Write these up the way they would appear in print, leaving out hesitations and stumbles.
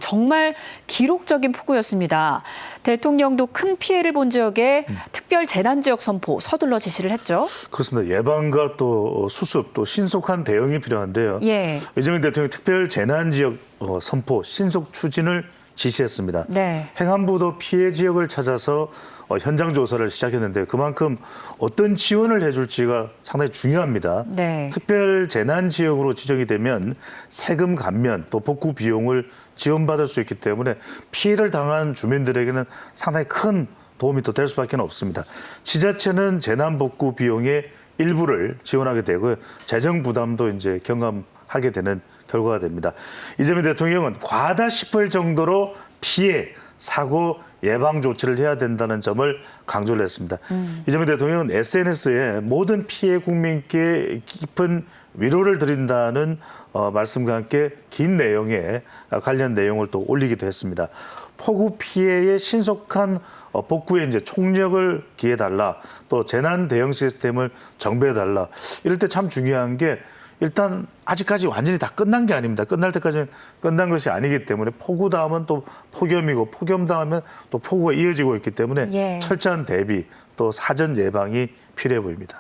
정말 기록적인 폭우였습니다. 대통령도 큰 피해를 본 지역에 특별 재난지역 선포 서둘러 지시를 했죠. 그렇습니다. 예방과 또 수습, 또 신속한 대응이 필요한데요. 예. 이재명 대통령이 특별 재난지역 선포 신속 추진을 지시했습니다. 네. 행안부도 피해 지역을 찾아서 현장 조사를 시작했는데 그만큼 어떤 지원을 해줄지가 상당히 중요합니다. 네. 특별 재난 지역으로 지정이 되면 세금 감면 또 복구 비용을 지원받을 수 있기 때문에 피해를 당한 주민들에게는 상당히 큰 도움이 또 될 수밖에 없습니다. 지자체는 재난 복구 비용의 일부를 지원하게 되고요. 재정 부담도 이제 경감하게 되는 결과가 됩니다. 이재명 대통령은 과하다 싶을 정도로 피해, 사고 예방 조치를 해야 된다는 점을 강조를 했습니다. 이재명 대통령은 SNS에 모든 피해 국민께 깊은 위로를 드린다는 말씀과 함께 긴 내용의 관련 내용을 또 올리기도 했습니다. 폭우 피해의 신속한 복구에 이제 총력을 기해달라, 또 재난 대응 시스템을 정비해달라. 이럴 때 참 중요한 게 일단 아직까지 완전히 다 끝난 게 아닙니다. 끝날 때까지는 끝난 것이 아니기 때문에 폭우 다음은 또 폭염이고 폭염 다음은 또 폭우가 이어지고 있기 때문에 예. 철저한 대비 또 사전 예방이 필요해 보입니다.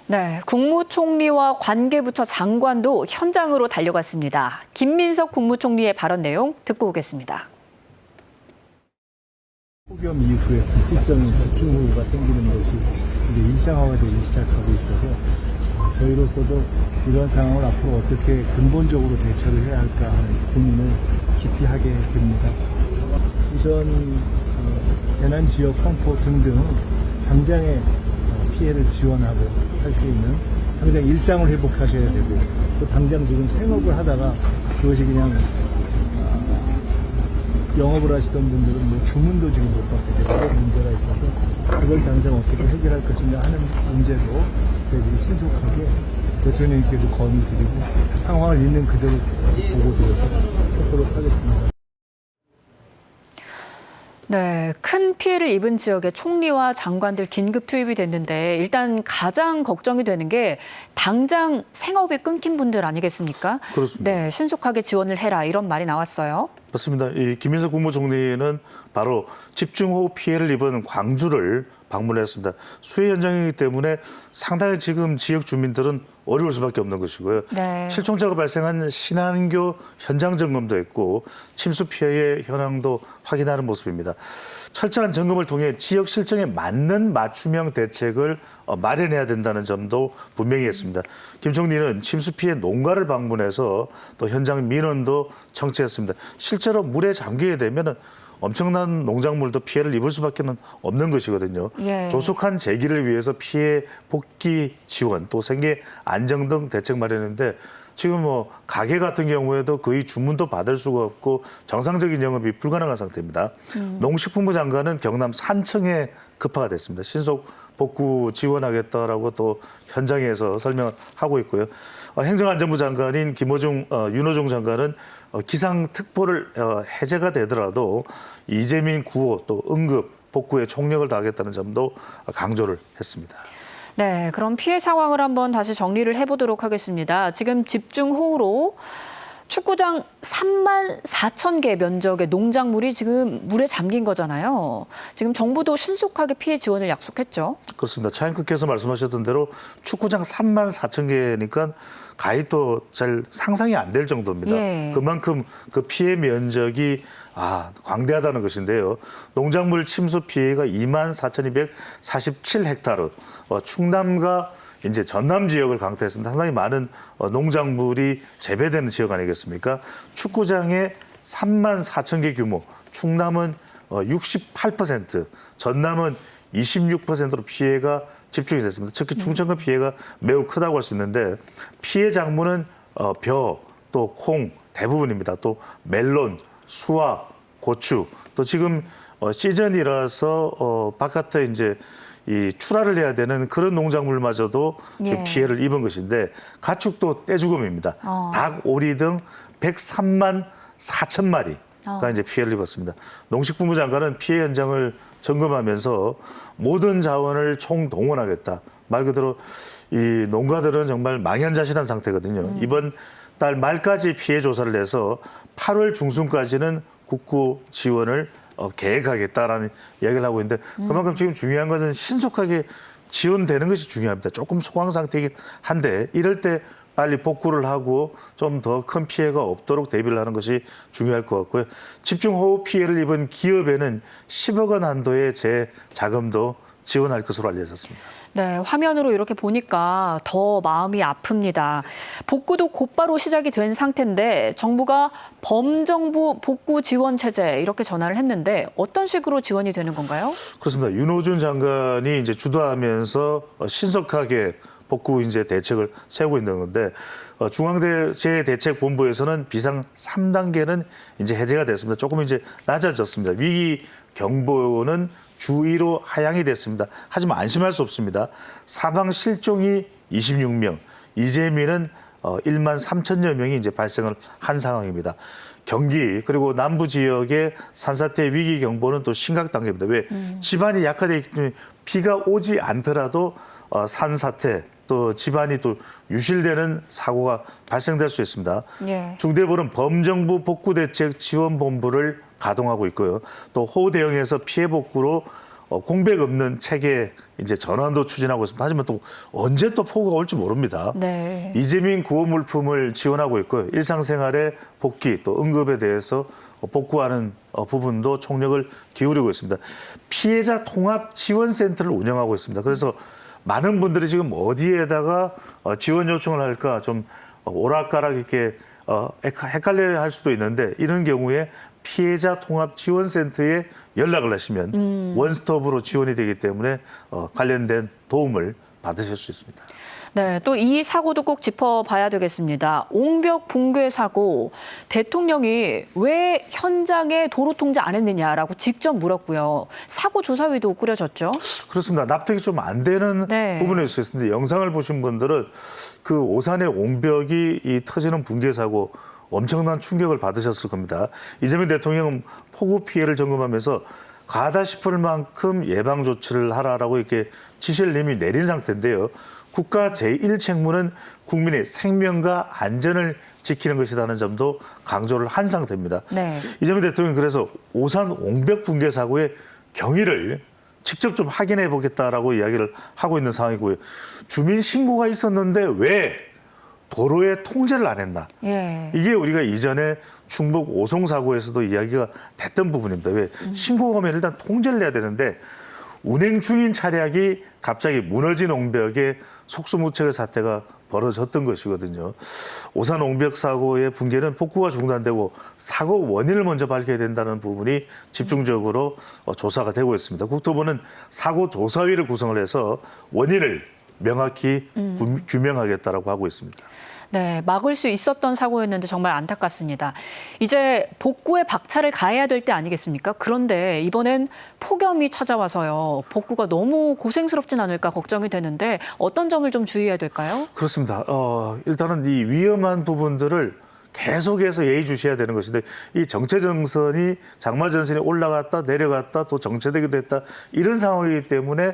네, 국무총리와 관계부처 장관도 현장으로 달려갔습니다. 김민석 국무총리의 발언 내용 듣고 오겠습니다. 폭염 이후에 불특성 집중호우가 생기는 것이 이제 일상화되기 시작하고 있어서 저희로서도 이런 상황을 앞으로 어떻게 근본적으로 대처를 해야 할까 하는 고민을 깊이 하게 됩니다. 우선 재난지역 선포 등등 당장의 피해를 지원하고 할 수 있는 당장 일상을 회복하셔야 되고 또 당장 지금 생업을 하다가 그것이 그냥 영업을 하시던 분들은 뭐 주문도 지금 못 받게 되고 그런 문제가 있어서 그걸 당장 어떻게 해결할 것이냐 하는 문제도 저희들이 신속하게 대통령님께도 건의드리고 상황을 있는 그대로 보고드려서 찾도록 하겠습니다. 네, 큰 피해를 입은 지역에 총리와 장관들 긴급 투입이 됐는데 일단 가장 걱정이 되는 게 당장 생업이 끊긴 분들 아니겠습니까? 그렇습니다. 네, 신속하게 지원을 해라 이런 말이 나왔어요. 맞습니다. 이 김민석 국무총리는 바로 집중호우 피해를 입은 광주를 방문했습니다. 수해 현장이기 때문에 상당히 지금 지역 주민들은 어려울 수밖에 없는 것이고요. 네. 실종자가 발생한 신안교 현장 점검도 했고 침수 피해의 현황도 확인하는 모습입니다. 철저한 점검을 통해 지역 실정에 맞는 맞춤형 대책을 마련해야 된다는 점도 분명히 했습니다. 김 총리는 침수 피해 농가를 방문해서 또 현장 민원도 청취했습니다. 실제로 물에 잠기게 되면은 엄청난 농작물도 피해를 입을 수밖에 없는 것이거든요. 예. 조속한 재기를 위해서 피해 복귀 지원 또 생계 안정 등 대책 마련인데 지금 뭐 가게 같은 경우에도 거의 주문도 받을 수가 없고 정상적인 영업이 불가능한 상태입니다. 농식품부 장관은 경남 산청에 급파가 됐습니다. 신속 복구 지원하겠다라고 또 현장에서 설명을 하고 있고요. 행정안전부 장관인 윤호중 장관은 기상특보를 해제가 되더라도 이재민 구호 또 응급 복구에 총력을 다하겠다는 점도 강조를 했습니다. 네, 그럼 피해 상황을 한번 다시 정리를 해보도록 하겠습니다. 지금 집중호우로 축구장 3만 4천 개 면적의 농작물이 지금 물에 잠긴 거잖아요. 지금 정부도 신속하게 피해 지원을 약속했죠. 그렇습니다. 차인크께서 말씀하셨던 대로 축구장 3만 4천 개니까 가히 또 잘 상상이 안 될 정도입니다. 예. 그만큼 그 피해 면적이 광대하다는 것인데요. 농작물 침수 피해가 2만 4,247헥타르, 충남과 이제 전남 지역을 강타했습니다. 상당히 많은 농작물이 재배되는 지역 아니겠습니까? 축구장의 3만 4천 개 규모, 충남은 68%, 전남은 26%로 피해가 집중이 됐습니다. 특히 충청권 피해가 매우 크다고 할 수 있는데 피해 작물은 벼, 또 콩 대부분입니다. 또 멜론, 수화, 고추, 또 지금 시즌이라서 바깥에 이제 이 출하를 해야 되는 그런 농작물마저도 예. 피해를 입은 것인데 가축도 떼죽음입니다. 닭, 오리 등 103만 4천 마리가 이제 피해를 입었습니다. 농식품부 장관은 피해 현장을 점검하면서 모든 자원을 총동원하겠다. 말 그대로 이 농가들은 정말 망연자실한 상태거든요. 이번 달 말까지 피해 조사를 해서 8월 중순까지는 국고 지원을 계획하겠다라는 이야기를 하고 있는데 그만큼 지금 중요한 것은 신속하게 지원되는 것이 중요합니다. 조금 소강 상태이긴 한데 이럴 때 빨리 복구를 하고 좀 더 큰 피해가 없도록 대비를 하는 것이 중요할 것 같고요. 집중호우 피해를 입은 기업에는 10억 원 한도의 재자금도 지원할 것으로 알려졌습니다. 네, 화면으로 이렇게 보니까 더 마음이 아픕니다. 복구도 곧바로 시작이 된 상태인데 정부가 범정부 복구 지원 체제 이렇게 전화를 했는데 어떤 식으로 지원이 되는 건가요? 그렇습니다. 윤호준 장관이 이제 주도하면서 신속하게 복구 이제 대책을 세우고 있는 건데 중앙재해대책본부에서는 비상 3단계는 이제 해제가 됐습니다. 조금 이제 낮아졌습니다. 위기 경보는 주2로 하향이 됐습니다. 하지만 안심할 수 없습니다. 사망 실종이 26명, 이재민은 1만 3천여 명이 이제 발생을 한 상황입니다. 경기 그리고 남부 지역의 산사태 위기 경보는 또 심각 단계입니다. 왜 집안이 약화되어 있기 때문에 비가 오지 않더라도 산사태 또 집안이 또 유실되는 사고가 발생될 수 있습니다. 예. 중대본은 범정부 복구대책 지원본부를 가동하고 있고요. 또 호우 대응에서 피해 복구로 공백 없는 체계 이제 전환도 추진하고 있습니다. 하지만 또 언제 또 폭우가 올지 모릅니다. 네. 이재민 구호 물품을 지원하고 있고요. 일상생활의 복귀 또 응급에 대해서 복구하는 부분도 총력을 기울이고 있습니다. 피해자 통합 지원센터를 운영하고 있습니다. 그래서 많은 분들이 지금 어디에다가 지원 요청을 할까 좀 오락가락 이렇게 헷갈려 할 수도 있는데 이런 경우에 피해자 통합 지원센터에 연락을 하시면 원스톱으로 지원이 되기 때문에 관련된 도움을 받으실 수 있습니다. 네, 또 이 사고도 꼭 짚어봐야 되겠습니다. 옹벽 붕괴 사고, 대통령이 왜 현장에 도로 통제 안 했느냐라고 직접 물었고요. 사고 조사위도 꾸려졌죠. 그렇습니다. 납득이 좀 안 되는 네. 부분이 있었는데 영상을 보신 분들은 그 오산의 옹벽이 이 터지는 붕괴 사고 엄청난 충격을 받으셨을 겁니다. 이재명 대통령은 폭우 피해를 점검하면서 가다 싶을 만큼 예방 조치를 하라라고 이렇게 지시를 이미 내린 상태인데요. 국가 제1책무는 국민의 생명과 안전을 지키는 것이라는 점도 강조를 한 상태입니다. 네. 이재명 대통령이 그래서 오산 옹벽 붕괴 사고의 경위를 직접 좀 확인해 보겠다라고 이야기를 하고 있는 상황이고요. 주민 신고가 있었는데 왜 도로에 통제를 안 했나? 예. 이게 우리가 이전에 충북 오송 사고에서도 이야기가 됐던 부분입니다. 왜 신고가 오면 일단 통제를 해야 되는데 운행 중인 차량이 갑자기 무너진 옹벽에 속수무책의 사태가 벌어졌던 것이거든요. 오산 옹벽 사고의 붕괴는 복구가 중단되고 사고 원인을 먼저 밝혀야 된다는 부분이 집중적으로 조사가 되고 있습니다. 국토부는 사고 조사위를 구성을 해서 원인을 명확히 규명하겠다라고 하고 있습니다. 네, 막을 수 있었던 사고였는데 정말 안타깝습니다. 이제 복구에 박차를 가해야 될 때 아니겠습니까? 그런데 이번엔 폭염이 찾아와서요. 복구가 너무 고생스럽진 않을까 걱정이 되는데 어떤 점을 좀 주의해야 될까요? 그렇습니다. 일단은 이 위험한 부분들을 계속해서 예의주시해야 되는 것인데 이 정체전선이 장마전선이 올라갔다 내려갔다 또 정체되기도 했다 이런 상황이기 때문에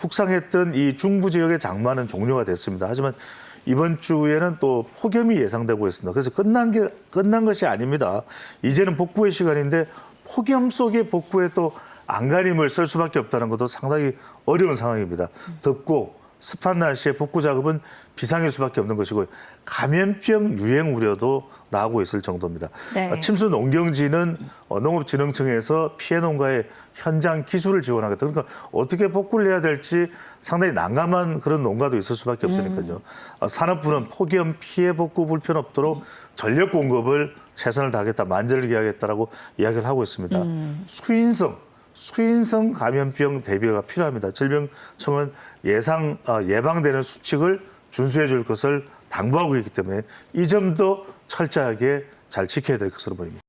북상했던 이 중부 지역의 장마는 종료가 됐습니다. 하지만 이번 주에는 또 폭염이 예상되고 있습니다. 그래서 끝난 것이 아닙니다. 이제는 복구의 시간인데 폭염 속에 복구에 또 안간힘을 쓸 수밖에 없다는 것도 상당히 어려운 상황입니다. 덥고 습한 날씨에 복구 작업은 비상일 수밖에 없는 것이고 감염병 유행 우려도 나오고 있을 정도입니다. 네. 침수 농경지는 농업진흥청에서 피해 농가의 현장 기술을 지원하겠다. 그러니까 어떻게 복구를 해야 될지 상당히 난감한 그런 농가도 있을 수밖에 없으니까요. 산업부는 폭염 피해 복구 불편 없도록 전력 공급을 최선을 다하겠다, 만전을 기하겠다라고 이야기를 하고 있습니다. 수인성 감염병 대비가 필요합니다. 질병청은 예방되는 수칙을 준수해 줄 것을 당부하고 있기 때문에 이 점도 철저하게 잘 지켜야 될 것으로 보입니다.